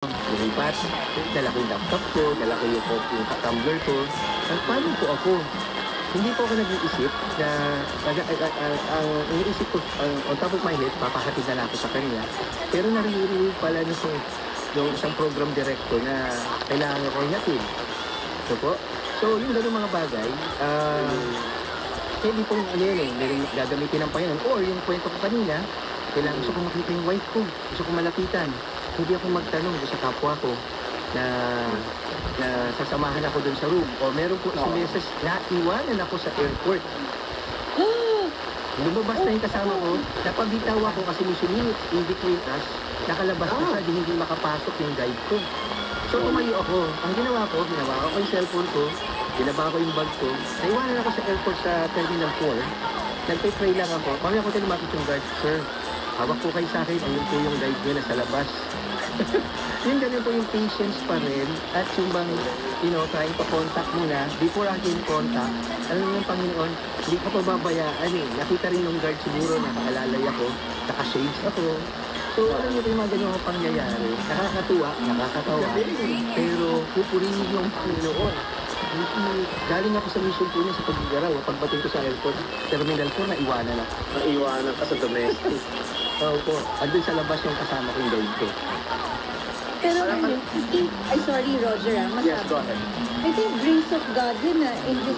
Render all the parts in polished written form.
Lumipat, dala ko yung laptop ko, dala ko yung tumbler ko. Paano po ako? Hindi po ako nag-iisip na ang iniisip ko, on top of my head, papahatid na lang ako sa kanya. Pero naririnig pala yung isang program director na kailangan ko ihatid. So po, so yung gano'ng mga bagay, hindi po ano yun eh, meron gagamitin ng Panginoon. Or yung kwento ko kanina, kailangan gusto ko makita yung wife ko, gusto ko malapitan. Hindi ako magtanong sa kapwa ko na sasamahan ako dun sa room. O meron po isang beses na iwanan ako sa airport. Lumabas na yung kasama ko, napabitaw ako kasi may sumingit in between us, nakalabas na siya, hindi makapasok yung guide ko. So tumayo ako. Ang ginawa ko yung cellphone ko, binaba ko yung bag ko, naiwanan ako sa airport sa Terminal 4. Nagpe-pray lang ako. Pamaya ko lumapit yung guard, "Sir, hawak po kayo sa akin, ayun po yung guide nyo na sa labas." Yung ganun po yung patience pa rin at yung bang, trying to contact muna before I can contact. Alam niyo yung Panginoon, hindi ka pababayaan eh. Nakita rin yung guard siguro, nakaalalay ako, naka-shades ako. So, alam niyo po yung mga ganun pangyayari. Nakakatuwa, nakakatawa, pero pupurihin yung Panginoon. Galing ako sa mission po niya sa paggagaraw. Pagbating ko sa airport, Terminal 4, naiwanan ako. Naiwanan ka sa domestic. Oo po. Andun sa labas yung kasama ko yung guide ko. Pero sorry Roger Yes, go ahead. I think grace of God yun na, in this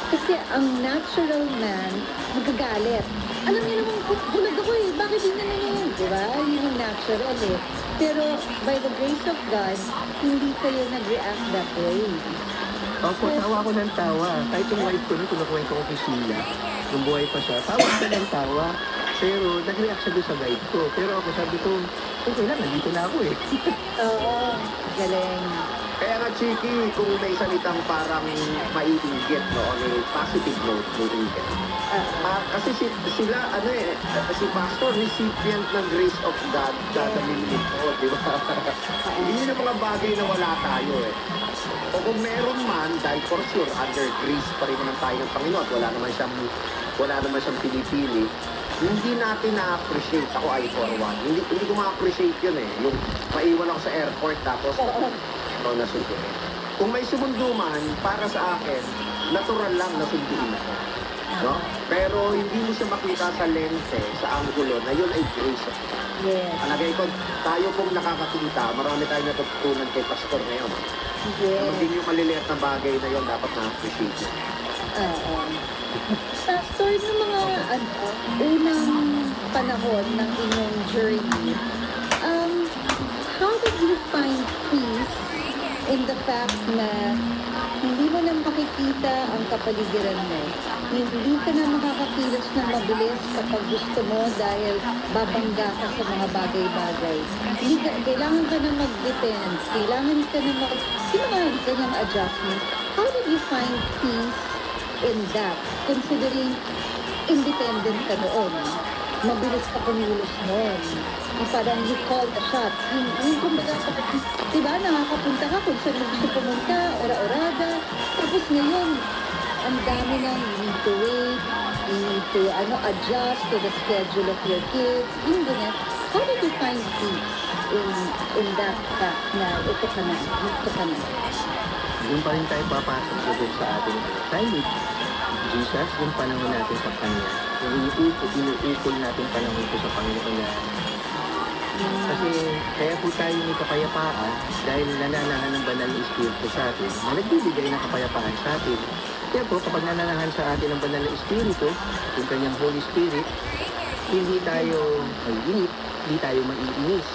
kasi ang natural man, magagalit. Alam niyo naman, bulag ako eh, bakit yun na yun? Diba? Yun yung natural eh. Pero by the grace of God, hindi kayo nag-react that way. Opo, tawa ko ng tawa. Kahit yung wife ko nung kinukwento ko kay Sheila, nung buhay pa siya, tawa ko ng tawa. Pero nag-react siya doon sa guide ko. Pero ako sabi ko, okay lang, nandito na ako eh. Oo, galing. Kaya nga, Chiki, kung may salitang parang maiinggit, no, on a positive note, maiinggit. Kasi sila, si Pastor, recipient ng grace of God, kada minute mo, di ba? Hindi yung mga bagay na wala tayo eh. O kung meron man, dahil for sure, under grace pa rin naman tayo ng Panginoon, wala naman siyang pinipili, hindi natin na-appreciate. Ako ay for one. Hindi ko ma-appreciate yun eh. Yung maiwan ako sa airport tapos nasundo. Kung may sumundo man, para sa akin, natural lang na sunduin ako. No? Pero hindi mo siya makita sa lente, sa angulo, na yun ay grace of God. Yes. Alagay ko, tayo pong nakakakita, marami tayong natutunan kay Pastor ngayon. Yes. Hindi yung maliliit na bagay na yun, dapat na-appreciate yun. Pastor, ng mga unang panahon ng inyong journey, how did you find peace in the fact na hindi mo na makikita ang kapaligiran mo? Hindi ka na makakakilos na mabilis kapag gusto mo dahil babangga ka sa mga bagay-bagay. Kailangan ka na mag-depend, kailangan ka na yung mga ganyang adjustment. How did you find peace in that, considering independent ka noon, mabilis ka kumilos noon, parang you call the shots, yung kumbaga, diba, nakakapunta ka kung saan gusto pumunta, ora-orada, tapos ngayon, ang dami nang you need to wait, you need to adjust to the schedule of your kids, yung ganyan. How did you find peace in that fact na ito ka na? Doon pa rin tayo papasok sa ating time with Jesus, yung panahon natin sa Kanya. Yung inuukol natin panahon ko sa Panginoon na kasi kaya po tayo may kapayapaan dahil nananahan ng banal na Espiritu sa atin na nagbibigay ng kapayapaan sa atin. Kaya po kapag nananahan sa atin ng banal na Espiritu, yung Kanyang Holy Spirit, hindi tayo maiinip, hindi tayo maiinis.